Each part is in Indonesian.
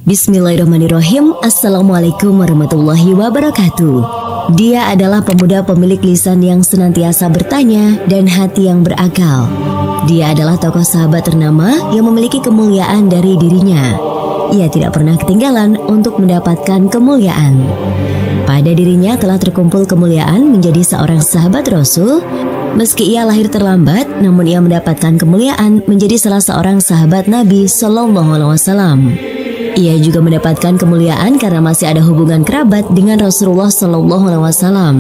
Bismillahirrahmanirrahim. Assalamualaikum warahmatullahi wabarakatuh. Dia adalah pemuda pemilik lisan yang senantiasa bertanya dan hati yang berakal. Dia adalah tokoh sahabat ternama yang memiliki kemuliaan dari dirinya. Ia tidak pernah ketinggalan untuk mendapatkan kemuliaan. Pada dirinya telah terkumpul kemuliaan menjadi seorang sahabat Rasul. Meski ia lahir terlambat, namun ia mendapatkan kemuliaan menjadi salah seorang sahabat Nabi Sallallahu Alaihi Wasallam. Ia juga mendapatkan kemuliaan karena masih ada hubungan kerabat dengan Rasulullah Sallallahu Alaihi Wasallam.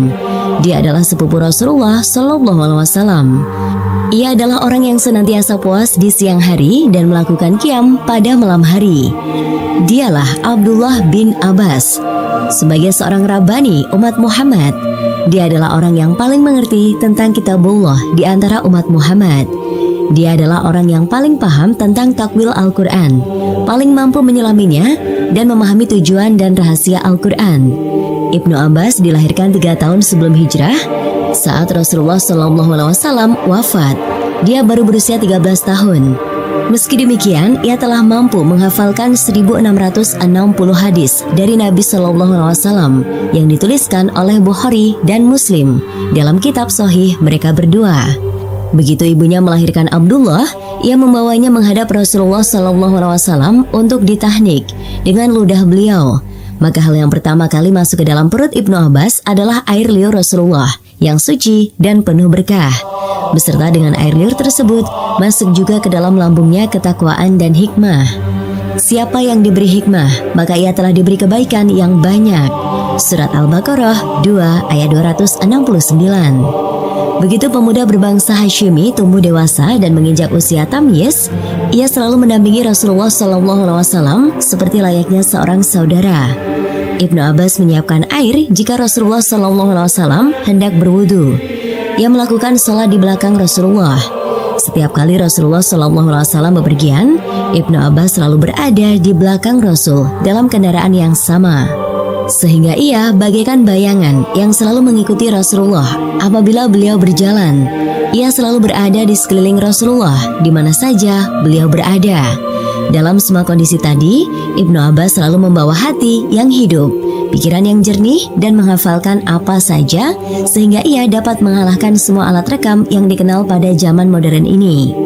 Dia adalah sepupu Rasulullah Sallallahu Alaihi Wasallam. Ia adalah orang yang senantiasa puas di siang hari dan melakukan qiyam pada malam hari. Dialah Abdullah bin Abbas. Sebagai seorang rabbani umat Muhammad, dia adalah orang yang paling mengerti tentang kitabullah di antara umat Muhammad. Dia adalah orang yang paling paham tentang takwil Al-Quran, paling mampu menyelaminya dan memahami tujuan dan rahasia Al-Quran. Ibnu Abbas dilahirkan 3 tahun sebelum hijrah. Saat Rasulullah SAW wafat, dia baru berusia 13 tahun. Meski demikian, ia telah mampu menghafalkan 1660 hadis dari Nabi SAW yang dituliskan oleh Bukhari dan Muslim dalam kitab Sahih mereka berdua. Begitu ibunya melahirkan Abdullah, ia membawanya menghadap Rasulullah SAW untuk ditahnik dengan ludah beliau. Maka hal yang pertama kali masuk ke dalam perut Ibnu Abbas adalah air liur Rasulullah yang suci dan penuh berkah. Beserta dengan air liur tersebut, masuk juga ke dalam lambungnya ketakwaan dan hikmah. Siapa yang diberi hikmah, maka ia telah diberi kebaikan yang banyak. Surat Al-Baqarah 2 ayat 269. Begitu pemuda berbangsa Hasyimi tumbuh dewasa dan menginjak usia tamyiz, ia selalu mendampingi Rasulullah SAW seperti layaknya seorang saudara. Ibnu Abbas menyiapkan air jika Rasulullah SAW hendak berwudu. Ia melakukan sholat di belakang Rasulullah. Setiap kali Rasulullah SAW bepergian, Ibnu Abbas selalu berada di belakang Rasul dalam kendaraan yang sama. Sehingga ia bagaikan bayangan yang selalu mengikuti Rasulullah apabila beliau berjalan. Ia selalu berada di sekeliling Rasulullah di mana saja beliau berada. Dalam semua kondisi tadi, Ibnu Abbas selalu membawa hati yang hidup, pikiran yang jernih dan menghafalkan apa saja sehingga ia dapat mengalahkan semua alat rekam yang dikenal pada zaman modern ini.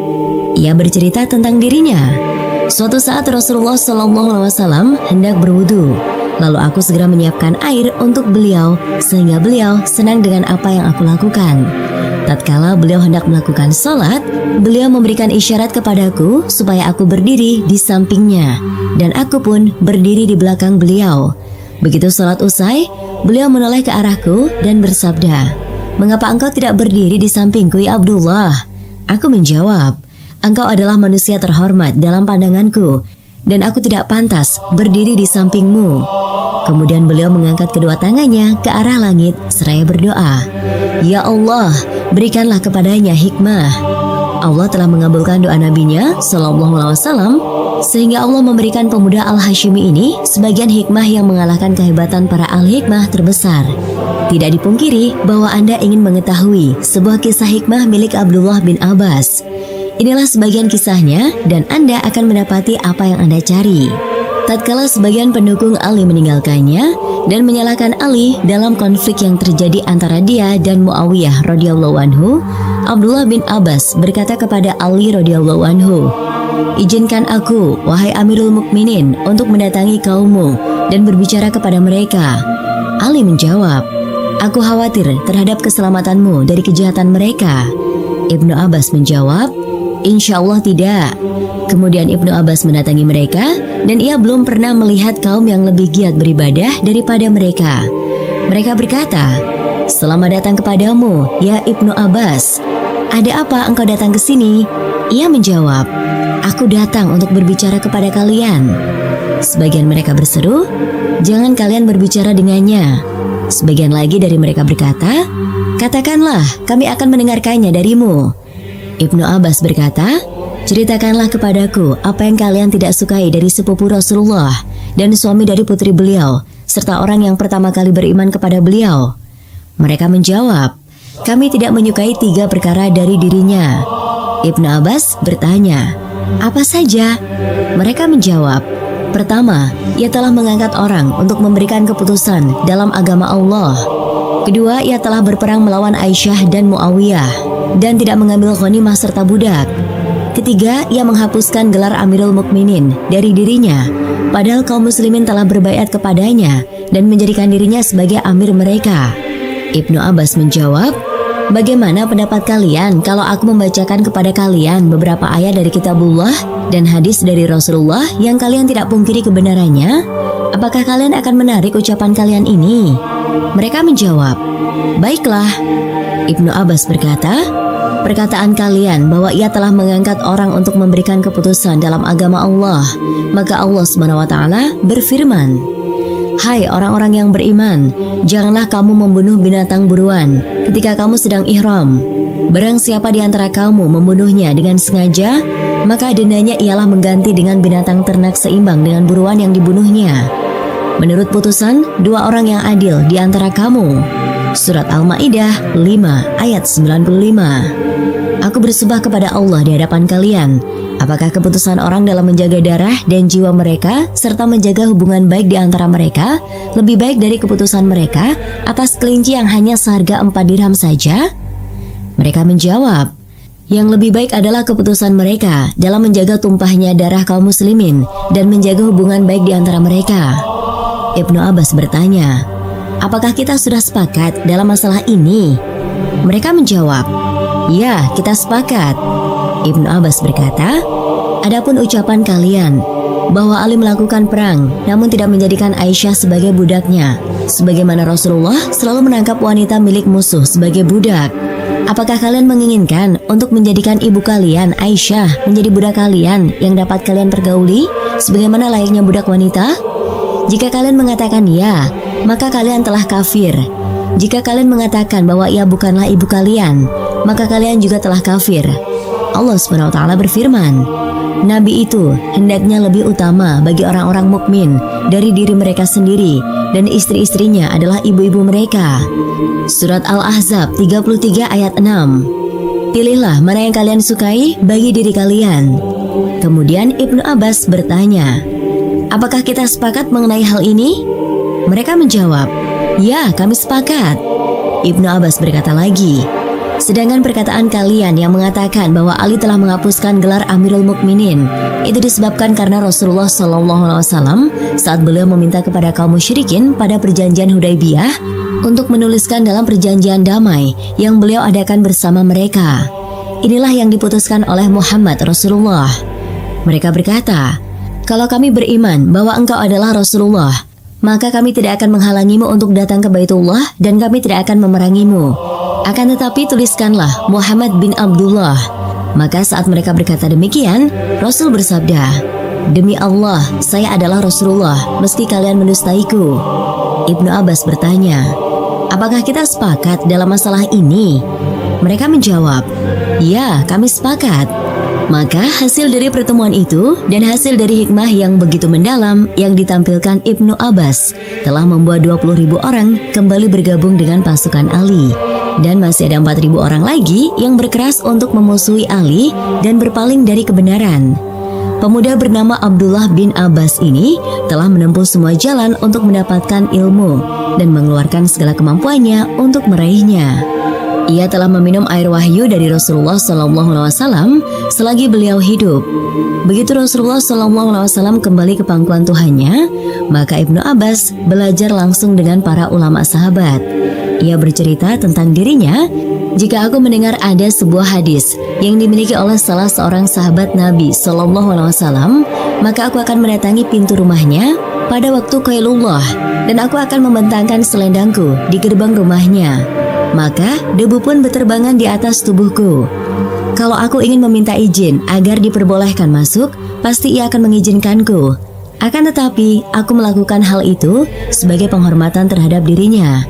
Ia bercerita tentang dirinya. Suatu saat Rasulullah SAW hendak berwudu. Lalu aku segera menyiapkan air untuk beliau sehingga beliau senang dengan apa yang aku lakukan. Tatkala beliau hendak melakukan sholat, beliau memberikan isyarat kepadaku supaya aku berdiri di sampingnya dan aku pun berdiri di belakang beliau. Begitu sholat usai, beliau menoleh ke arahku dan bersabda, "Mengapa engkau tidak berdiri di sampingku, ya Abdullah?" Aku menjawab, "Engkau adalah manusia terhormat dalam pandanganku dan aku tidak pantas berdiri di sampingmu." Kemudian beliau mengangkat kedua tangannya ke arah langit seraya berdoa, "Ya Allah, berikanlah kepadanya hikmah." Allah telah mengabulkan doa nabinya Sallallahu Alaihi Wasallam sehingga Allah memberikan pemuda Al-Hasyimi ini sebagian hikmah yang mengalahkan kehebatan para al-hikmah terbesar. Tidak dipungkiri bahwa Anda ingin mengetahui sebuah kisah hikmah milik Abdullah bin Abbas. Inilah sebagian kisahnya dan Anda akan mendapati apa yang Anda cari. Tatkala sebagian pendukung Ali meninggalkannya dan menyalahkan Ali dalam konflik yang terjadi antara dia dan Muawiyah radhiyallahu anhu, Abdullah bin Abbas berkata kepada Ali radhiyallahu anhu, "Izinkan aku, wahai Amirul Mukminin, untuk mendatangi kaummu dan berbicara kepada mereka." Ali menjawab, "Aku khawatir terhadap keselamatanmu dari kejahatan mereka." Ibnu Abbas menjawab, "Insya Allah tidak." Kemudian Ibnu Abbas mendatangi mereka dan ia belum pernah melihat kaum yang lebih giat beribadah daripada mereka. Mereka berkata, "Selamat datang kepadamu, ya Ibnu Abbas. Ada apa engkau datang ke sini?" Ia menjawab, "Aku datang untuk berbicara kepada kalian." Sebagian mereka berseru, "Jangan kalian berbicara dengannya." Sebagian lagi dari mereka berkata, "Katakanlah, kami akan mendengarkannya darimu." Ibnu Abbas berkata, "Ceritakanlah kepadaku apa yang kalian tidak sukai dari sepupu Rasulullah dan suami dari putri beliau, serta orang yang pertama kali beriman kepada beliau." Mereka menjawab, "Kami tidak menyukai 3 perkara dari dirinya." Ibnu Abbas bertanya, "Apa saja?" Mereka menjawab, Pertama, ia telah mengangkat orang untuk memberikan keputusan dalam agama Allah. Kedua, ia telah berperang melawan Aisyah dan Muawiyah dan tidak mengambil ghanimah serta budak. Ketiga, ia menghapuskan gelar Amirul Mukminin dari dirinya, padahal kaum muslimin telah berbaiat kepadanya dan menjadikan dirinya sebagai amir mereka. Ibnu Abbas menjawab, "Bagaimana pendapat kalian kalau aku membacakan kepada kalian beberapa ayat dari kitabullah dan hadis dari Rasulullah yang kalian tidak pungkiri kebenarannya? Apakah kalian akan menarik ucapan kalian ini?" Mereka menjawab, "Baiklah." Ibnu Abbas berkata, "Perkataan kalian bahwa ia telah mengangkat orang untuk memberikan keputusan dalam agama Allah, maka Allah SWT berfirman, 'Hai orang-orang yang beriman, janganlah kamu membunuh binatang buruan ketika kamu sedang ihram. Barang siapa di antara kamu membunuhnya dengan sengaja, maka dendanya ialah mengganti dengan binatang ternak seimbang dengan buruan yang dibunuhnya. Menurut putusan dua orang yang adil di antara kamu.'" Surat Al-Maidah 5 ayat 95. "Aku bersumpah kepada Allah di hadapan kalian, apakah keputusan orang dalam menjaga darah dan jiwa mereka serta menjaga hubungan baik di antara mereka lebih baik dari keputusan mereka atas kelinci yang hanya seharga 4 dirham saja?" Mereka menjawab, "Yang lebih baik adalah keputusan mereka dalam menjaga tumpahnya darah kaum muslimin dan menjaga hubungan baik di antara mereka." Ibnu Abbas bertanya, "Apakah kita sudah sepakat dalam masalah ini?" Mereka menjawab, "Ya, kita sepakat." Ibnu Abbas berkata, "Adapun ucapan kalian bahwa Ali melakukan perang namun tidak menjadikan Aisyah sebagai budaknya, sebagaimana Rasulullah selalu menangkap wanita milik musuh sebagai budak. Apakah kalian menginginkan untuk menjadikan ibu kalian Aisyah menjadi budak kalian yang dapat kalian pergauli sebagaimana layaknya budak wanita? Jika kalian mengatakan ya, maka kalian telah kafir. Jika kalian mengatakan bahwa ia bukanlah ibu kalian, maka kalian juga telah kafir." Allah SWT berfirman, "Nabi itu hendaknya lebih utama bagi orang-orang mukmin dari diri mereka sendiri, dan istri-istrinya adalah ibu-ibu mereka." Surat Al-Ahzab 33 ayat 6. "Pilihlah mana yang kalian sukai bagi diri kalian." Kemudian Ibnu Abbas bertanya, "Apakah kita sepakat mengenai hal ini?" Mereka menjawab, "Ya, kami sepakat." Ibnu Abbas berkata lagi, "Sedangkan perkataan kalian yang mengatakan bahwa Ali telah menghapuskan gelar Amirul Mukminin, itu disebabkan karena Rasulullah SAW saat beliau meminta kepada kaum musyrikin pada perjanjian Hudaybiyah untuk menuliskan dalam perjanjian damai yang beliau adakan bersama mereka. Inilah yang diputuskan oleh Muhammad Rasulullah. Mereka berkata, 'Kalau kami beriman bahwa engkau adalah Rasulullah, maka kami tidak akan menghalangimu untuk datang ke Baitullah dan kami tidak akan memerangimu. Akan tetapi tuliskanlah Muhammad bin Abdullah.' Maka saat mereka berkata demikian, Rasul bersabda, 'Demi Allah, saya adalah Rasulullah, meski kalian mendustaiku.'" Ibnu Abbas bertanya, "Apakah kita sepakat dalam masalah ini?" Mereka menjawab, "Ya, kami sepakat." Maka hasil dari pertemuan itu dan hasil dari hikmah yang begitu mendalam yang ditampilkan Ibnu Abbas telah membuat 20.000 orang kembali bergabung dengan pasukan Ali. Dan masih ada 4.000 orang lagi yang berkeras untuk memusuhi Ali dan berpaling dari kebenaran. Pemuda bernama Abdullah bin Abbas ini telah menempuh semua jalan untuk mendapatkan ilmu dan mengeluarkan segala kemampuannya untuk meraihnya. Ia telah meminum air wahyu dari Rasulullah SAW selagi beliau hidup. Begitu Rasulullah SAW kembali ke pangkuan Tuhannya, maka Ibnu Abbas belajar langsung dengan para ulama sahabat. Ia bercerita tentang dirinya, "Jika aku mendengar ada sebuah hadis yang dimiliki oleh salah seorang sahabat Nabi SAW, maka aku akan mendatangi pintu rumahnya pada waktu Qailullah dan aku akan membentangkan selendangku di gerbang rumahnya. Maka debu pun berterbangan di atas tubuhku. Kalau aku ingin meminta izin agar diperbolehkan masuk, pasti ia akan mengizinkanku. Akan tetapi aku melakukan hal itu sebagai penghormatan terhadap dirinya.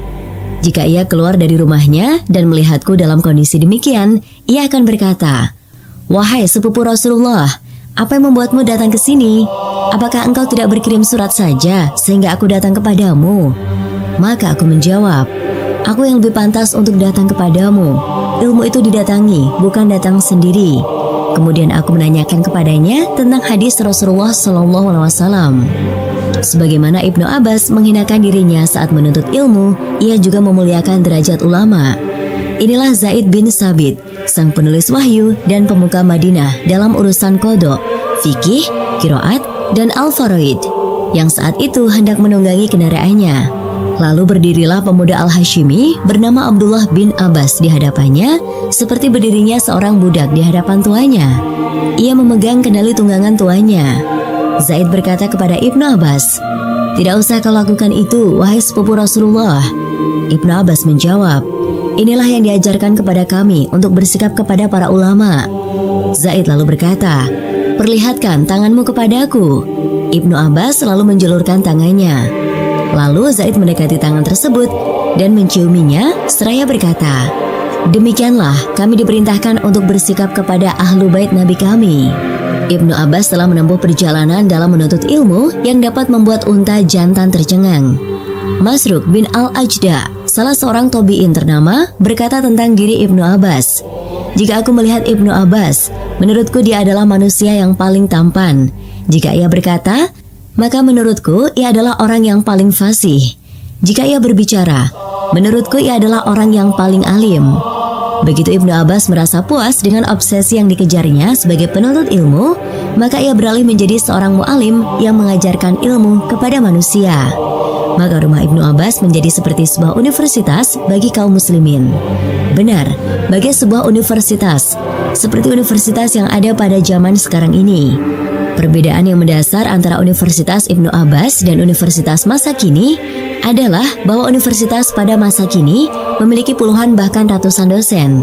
Jika ia keluar dari rumahnya dan melihatku dalam kondisi demikian, ia akan berkata, 'Wahai sepupu Rasulullah, apa yang membuatmu datang ke sini? Apakah engkau tidak berkirim surat saja sehingga aku datang kepadamu?' Maka aku menjawab, 'Aku yang lebih pantas untuk datang kepadamu. Ilmu itu didatangi, bukan datang sendiri.' Kemudian aku menanyakan kepadanya tentang hadis Rasulullah SAW. Sebagaimana Ibnu Abbas menghinakan dirinya saat menuntut ilmu, ia juga memuliakan derajat ulama. Inilah Zaid bin Sabit, sang penulis wahyu dan pemuka Madinah dalam urusan qadha, fikih, qiraat, dan al-faraid, yang saat itu hendak menunggangi kendaraannya. Lalu berdirilah pemuda Al-Hashimi bernama Abdullah bin Abbas di hadapannya, seperti berdirinya seorang budak di hadapan tuanya. Ia memegang kendali tunggangan tuanya. Zaid berkata kepada Ibnu Abbas, "Tidak usah kau lakukan itu, wahai sepupu Rasulullah." Ibnu Abbas menjawab, "Inilah yang diajarkan kepada kami untuk bersikap kepada para ulama." Zaid lalu berkata, "Perlihatkan tanganmu kepadaku." Ibnu Abbas lalu menjulurkan tangannya. Lalu Zaid mendekati tangan tersebut dan menciuminya seraya berkata, "Demikianlah kami diperintahkan untuk bersikap kepada ahlu bait Nabi kami." Ibnu Abbas telah menempuh perjalanan dalam menuntut ilmu yang dapat membuat unta jantan tercengang. Masruq bin Al-Ajda, salah seorang tabi'in ternama, berkata tentang diri Ibnu Abbas, "Jika aku melihat Ibnu Abbas, menurutku dia adalah manusia yang paling tampan. Jika ia berkata, maka menurutku ia adalah orang yang paling fasih. Jika ia berbicara, menurutku ia adalah orang yang paling alim." Begitu Ibnu Abbas merasa puas dengan obsesi yang dikejarnya sebagai penuntut ilmu, maka ia beralih menjadi seorang mu'alim yang mengajarkan ilmu kepada manusia. Maka rumah Ibnu Abbas menjadi seperti sebuah universitas bagi kaum muslimin. Benar, bagi sebuah universitas, seperti universitas yang ada pada zaman sekarang ini. Perbedaan yang mendasar antara Universitas Ibnu Abbas dan universitas masa kini adalah bahwa universitas pada masa kini memiliki puluhan bahkan ratusan dosen.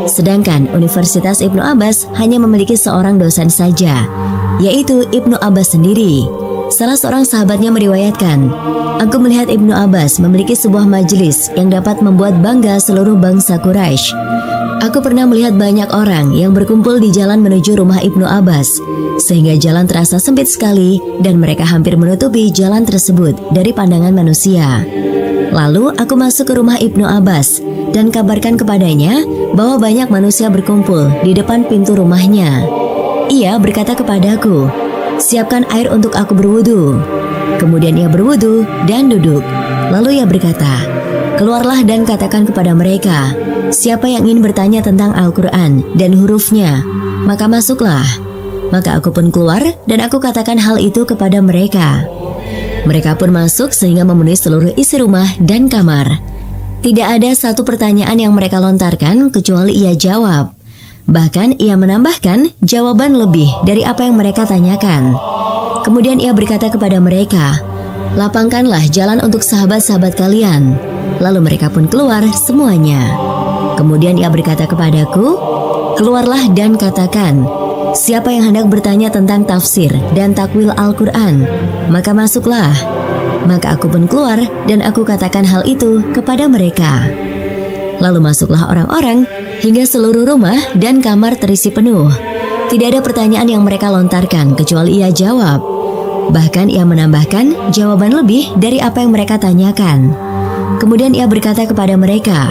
Sedangkan Universitas Ibnu Abbas hanya memiliki seorang dosen saja, yaitu Ibnu Abbas sendiri. Salah seorang sahabatnya meriwayatkan, "Aku melihat Ibnu Abbas memiliki sebuah majelis yang dapat membuat bangga seluruh bangsa Quraisy. Aku pernah melihat banyak orang yang berkumpul di jalan menuju rumah Ibnu Abbas, sehingga jalan terasa sempit sekali dan mereka hampir menutupi jalan tersebut dari pandangan manusia. Lalu aku masuk ke rumah Ibnu Abbas dan kabarkan kepadanya bahwa banyak manusia berkumpul di depan pintu rumahnya. Ia berkata kepadaku, 'Siapkan air untuk aku berwudu.' Kemudian ia berwudu dan duduk. Lalu ia berkata, 'Keluarlah dan katakan kepada mereka, siapa yang ingin bertanya tentang Al-Quran dan hurufnya, maka masuklah.' Maka aku pun keluar dan aku katakan hal itu kepada mereka. Mereka pun masuk sehingga memenuhi seluruh isi rumah dan kamar. Tidak ada satu pertanyaan yang mereka lontarkan kecuali ia jawab. Bahkan ia menambahkan jawaban lebih dari apa yang mereka tanyakan. Kemudian ia berkata kepada mereka, 'Lapangkanlah jalan untuk sahabat-sahabat kalian.' Lalu mereka pun keluar semuanya. Kemudian ia berkata kepadaku, 'Keluarlah dan katakan, siapa yang hendak bertanya tentang tafsir dan takwil Al-Quran, maka masuklah.' Maka aku pun keluar dan aku katakan hal itu kepada mereka. Lalu masuklah orang-orang hingga seluruh rumah dan kamar terisi penuh. Tidak ada pertanyaan yang mereka lontarkan kecuali ia jawab. Bahkan ia menambahkan jawaban lebih dari apa yang mereka tanyakan. Kemudian ia berkata kepada mereka,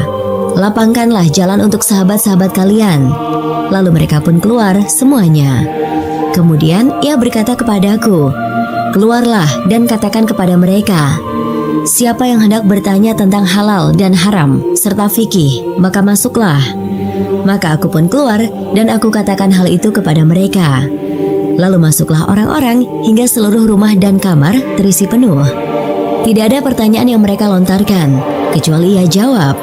'Lapangkanlah jalan untuk sahabat-sahabat kalian.' Lalu mereka pun keluar semuanya. Kemudian ia berkata kepadaku, 'Keluarlah dan katakan kepada mereka, siapa yang hendak bertanya tentang halal dan haram serta fikih, maka masuklah.' Maka aku pun keluar dan aku katakan hal itu kepada mereka. Lalu masuklah orang-orang hingga seluruh rumah dan kamar terisi penuh. Tidak ada pertanyaan yang mereka lontarkan kecuali ia jawab.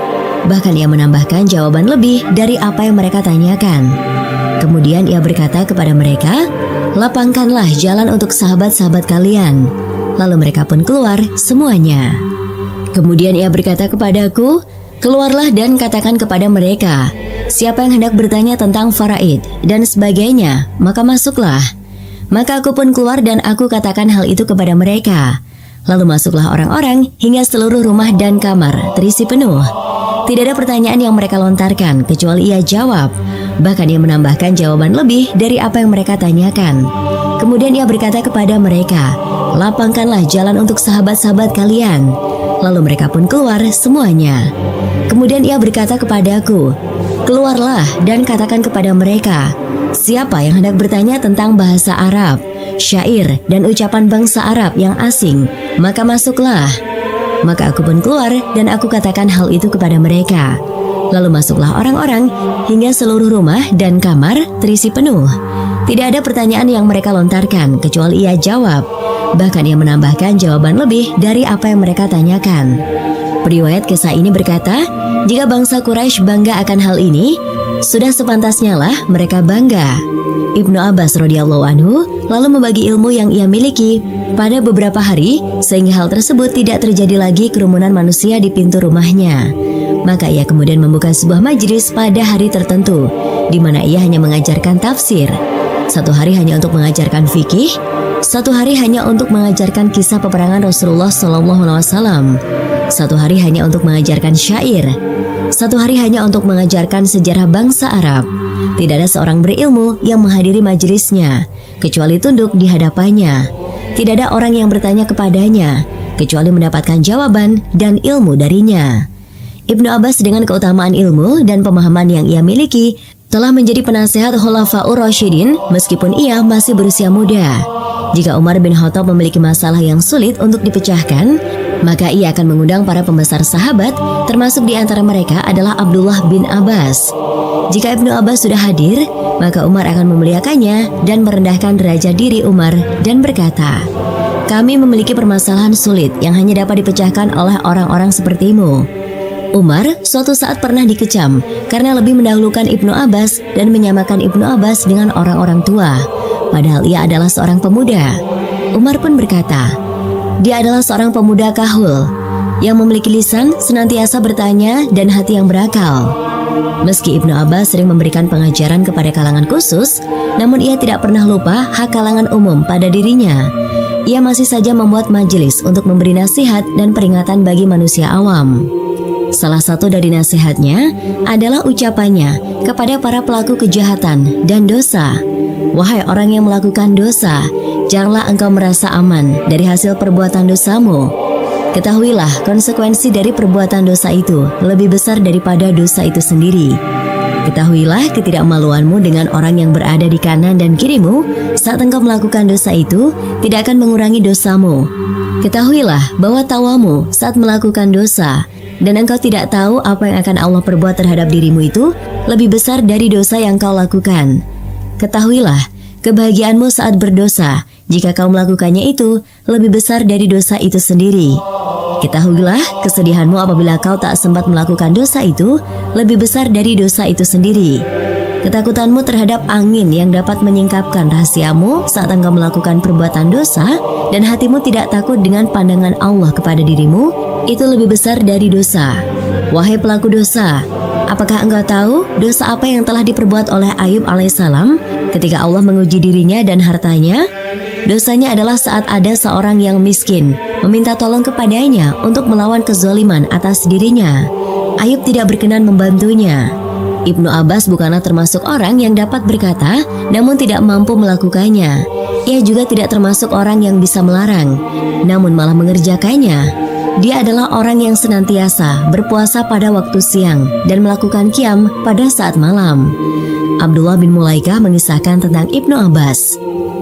Bahkan ia menambahkan jawaban lebih dari apa yang mereka tanyakan. Kemudian ia berkata kepada mereka, 'Lapangkanlah jalan untuk sahabat-sahabat kalian.' Lalu mereka pun keluar semuanya. Kemudian ia berkata kepadaku, 'Keluarlah dan katakan kepada mereka, siapa yang hendak bertanya tentang faraid dan sebagainya, maka masuklah.' Maka aku pun keluar dan aku katakan hal itu kepada mereka. Lalu masuklah orang-orang hingga seluruh rumah dan kamar terisi penuh. Tidak ada pertanyaan yang mereka lontarkan kecuali ia jawab. Bahkan ia menambahkan jawaban lebih dari apa yang mereka tanyakan. Kemudian ia berkata kepada mereka, 'Lapangkanlah jalan untuk sahabat-sahabat kalian.' Lalu mereka pun keluar semuanya. Kemudian ia berkata kepadaku, keluarlah dan katakan kepada mereka, siapa yang hendak bertanya tentang bahasa Arab, syair, dan ucapan bangsa Arab yang asing, maka masuklah. Maka aku pun keluar dan aku katakan hal itu kepada mereka. Lalu masuklah orang-orang hingga seluruh rumah dan kamar terisi penuh. Tidak ada pertanyaan yang mereka lontarkan kecuali ia jawab. Bahkan ia menambahkan jawaban lebih dari apa yang mereka tanyakan. Periwayat kisah ini berkata, jika bangsa Quraisy bangga akan hal ini, sudah sepantasnya lah mereka bangga. Ibnu Abbas radhiyallahu anhu lalu membagi ilmu yang ia miliki pada beberapa hari sehingga hal tersebut tidak terjadi lagi kerumunan manusia di pintu rumahnya. Maka ia kemudian membuka sebuah majelis pada hari tertentu di mana ia hanya mengajarkan tafsir. Satu hari hanya untuk mengajarkan fikih, satu hari hanya untuk mengajarkan kisah peperangan Rasulullah SAW, satu hari hanya untuk mengajarkan syair, satu hari hanya untuk mengajarkan sejarah bangsa Arab. Tidak ada seorang berilmu yang menghadiri majelisnya kecuali tunduk di hadapannya. Tidak ada orang yang bertanya kepadanya kecuali mendapatkan jawaban dan ilmu darinya. Ibnu Abbas dengan keutamaan ilmu dan pemahaman yang ia miliki telah menjadi penasehat Khulafaur Rasyidin meskipun ia masih berusia muda. Jika Umar bin Khattab memiliki masalah yang sulit untuk dipecahkan, maka ia akan mengundang para pembesar sahabat, termasuk di antara mereka adalah Abdullah bin Abbas. Jika Ibnu Abbas sudah hadir, maka Umar akan memuliakannya dan merendahkan derajat diri Umar dan berkata, kami memiliki permasalahan sulit yang hanya dapat dipecahkan oleh orang-orang sepertimu. Umar suatu saat pernah dikecam karena lebih mendahulukan Ibnu Abbas dan menyamakan Ibnu Abbas dengan orang-orang tua, padahal ia adalah seorang pemuda. Umar pun berkata, dia adalah seorang pemuda kahul yang memiliki lisan senantiasa bertanya dan hati yang berakal. Meski Ibnu Abbas sering memberikan pengajaran kepada kalangan khusus, namun ia tidak pernah lupa hak kalangan umum pada dirinya. Ia masih saja membuat majelis untuk memberi nasihat dan peringatan bagi manusia awam. Salah satu dari nasihatnya adalah ucapannya kepada para pelaku kejahatan dan dosa. Wahai orang yang melakukan dosa, janganlah engkau merasa aman dari hasil perbuatan dosamu. Ketahuilah konsekuensi dari perbuatan dosa itu lebih besar daripada dosa itu sendiri. Ketahuilah ketidakmaluanmu dengan orang yang berada di kanan dan kirimu saat engkau melakukan dosa itu tidak akan mengurangi dosamu. Ketahuilah bahwa tawamu saat melakukan dosa dan engkau tidak tahu apa yang akan Allah perbuat terhadap dirimu itu lebih besar dari dosa yang kau lakukan. Ketahuilah, kebahagiaanmu saat berdosa, jika kau melakukannya itu, lebih besar dari dosa itu sendiri. Ketahuilah, kesedihanmu apabila kau tak sempat melakukan dosa itu, lebih besar dari dosa itu sendiri. Ketakutanmu terhadap angin yang dapat menyingkapkan rahasiamu saat engkau melakukan perbuatan dosa, dan hatimu tidak takut dengan pandangan Allah kepada dirimu, itu lebih besar dari dosa. Wahai pelaku dosa, apakah engkau tahu dosa apa yang telah diperbuat oleh Ayub alaihissalam ketika Allah menguji dirinya dan hartanya? Dosanya adalah saat ada seorang yang miskin meminta tolong kepadanya untuk melawan kezaliman atas dirinya. Ayub tidak berkenan membantunya. Ibnu Abbas bukanlah termasuk orang yang dapat berkata namun tidak mampu melakukannya. Ia juga tidak termasuk orang yang bisa melarang, namun malah mengerjakannya. Dia adalah orang yang senantiasa berpuasa pada waktu siang dan melakukan qiyam pada saat malam. Abdullah bin Mulaikah mengisahkan tentang Ibnu Abbas.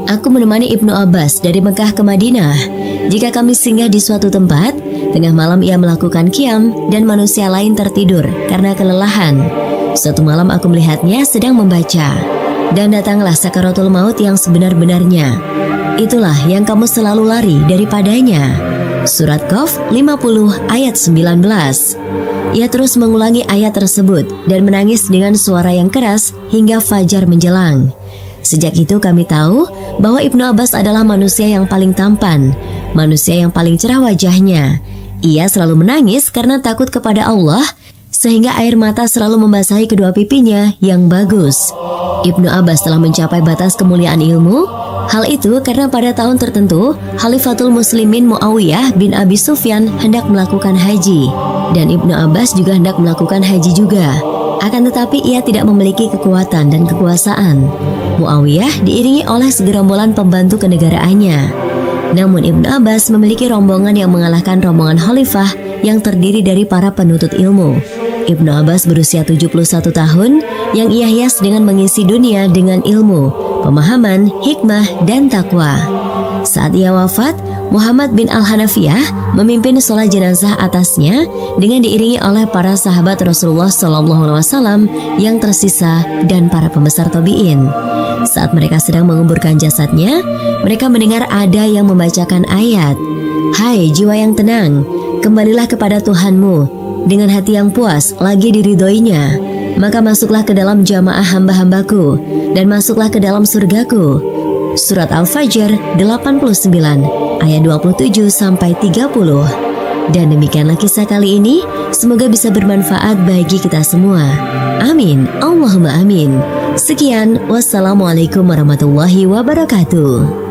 Aku menemani Ibnu Abbas dari Mekah ke Madinah. Jika kami singgah di suatu tempat, tengah malam ia melakukan qiyam dan manusia lain tertidur karena kelelahan. Suatu malam aku melihatnya sedang membaca. Dan datanglah sakaratul maut yang sebenar-benarnya. Itulah yang kamu selalu lari daripadanya. Surat Qaf 50 ayat 19. Ia terus mengulangi ayat tersebut dan menangis dengan suara yang keras hingga fajar menjelang. Sejak itu kami tahu bahwa Ibnu Abbas adalah manusia yang paling tampan, manusia yang paling cerah wajahnya. Ia selalu menangis karena takut kepada Allah, sehingga air mata selalu membasahi kedua pipinya yang bagus. Ibnu Abbas telah mencapai batas kemuliaan ilmu. Hal itu karena pada tahun tertentu, Khalifatul Muslimin Muawiyah bin Abi Sufyan hendak melakukan haji, dan Ibnu Abbas juga hendak melakukan haji juga. Akan tetapi ia tidak memiliki kekuatan dan kekuasaan. Muawiyah diiringi oleh segerombolan pembantu kenegaraannya. Namun Ibnu Abbas memiliki rombongan yang mengalahkan rombongan khalifah yang terdiri dari para penuntut ilmu. Ibnu Abbas berusia 71 tahun yang ia hias dengan mengisi dunia dengan ilmu, pemahaman, hikmah, dan takwa. Saat ia wafat, Muhammad bin Al-Hanafiyah memimpin sholat jenazah atasnya dengan diiringi oleh para sahabat Rasulullah SAW yang tersisa dan para pembesar tabi'in. Saat mereka sedang menguburkan jasadnya, mereka mendengar ada yang membacakan ayat, "Hai jiwa yang tenang, kembalilah kepada Tuhanmu dengan hati yang puas lagi diridhoinya, maka masuklah ke dalam jamaah hamba-hambaku dan masuklah ke dalam surgaku." Surat Al-Fajr 89 ayat 27-30. Dan demikianlah kisah kali ini, semoga bisa bermanfaat bagi kita semua. Amin, Allahumma amin. Sekian, wassalamualaikum warahmatullahi wabarakatuh.